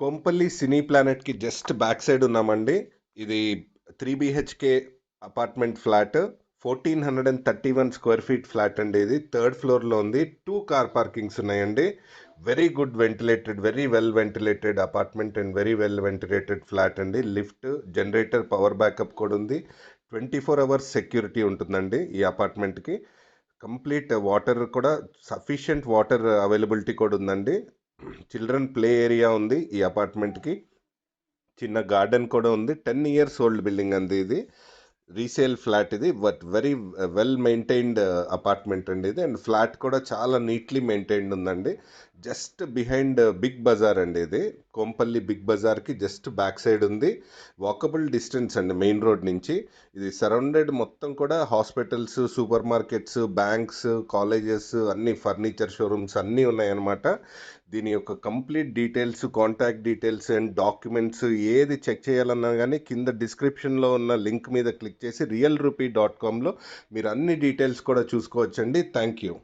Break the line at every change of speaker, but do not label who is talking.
కొంపల్లి సినీ ప్లానెట్కి just back side ఉన్నామండి. ఇది 3 BHK apartment flat, 1431 square feet flat అండి. ఇది థర్డ్ ఫ్లోర్లో ఉంది. 2 కార్ పార్కింగ్స్ ఉన్నాయండి. Very good ventilated, very well ventilated apartment and very well ventilated flat అండి. లిఫ్ట్, జనరేటర్, పవర్ బ్యాకప్ కూడా ఉంది. 24 hours సెక్యూరిటీ ఉంటుందండి ఈ అపార్ట్మెంట్కి. కంప్లీట్ వాటర్ కూడా, సఫిషియంట్ వాటర్ అవైలబిలిటీ కూడా ఉందండి. చిల్డ్రన్ ప్లే ఏరియా ఉంది ఈ అపార్ట్మెంట్కి. చిన్న గార్డెన్ కూడా ఉంది. 10 years ఓల్డ్ బిల్డింగ్ అండి ఇది. రీసేల్ ఫ్లాట్ ఇది, but very well maintained apartment అండి ఇది. అండ్ ఫ్లాట్ కూడా చాలా నీట్లీ మెయింటైన్డ్ ఉందండి. జస్ట్ బిహైండ్ బిగ్ బజార్ అండి ఇది. కొంపల్లి బిగ్ బజార్కి జస్ట్ బ్యాక్ సైడ్ ఉంది. వాకబుల్ డిస్టెన్స్ అండి మెయిన్ రోడ్ నుంచి. ఇది సరౌండెడ్ మొత్తం కూడా hospitals, super markets, banks, colleges, అన్ని ఫర్నిచర్ షోరూమ్స్ అన్నీ ఉన్నాయన్నమాట. దీని యొక్క complete details, contact details and documents ఏది చెక్ చేయాలన్నా కానీ కింద డిస్క్రిప్షన్లో ఉన్న లింక్ మీద క్లిక్ చేసి realrupee.comలో మీరు అన్ని డీటెయిల్స్ కూడా చూసుకోవచ్చండి. Thank you.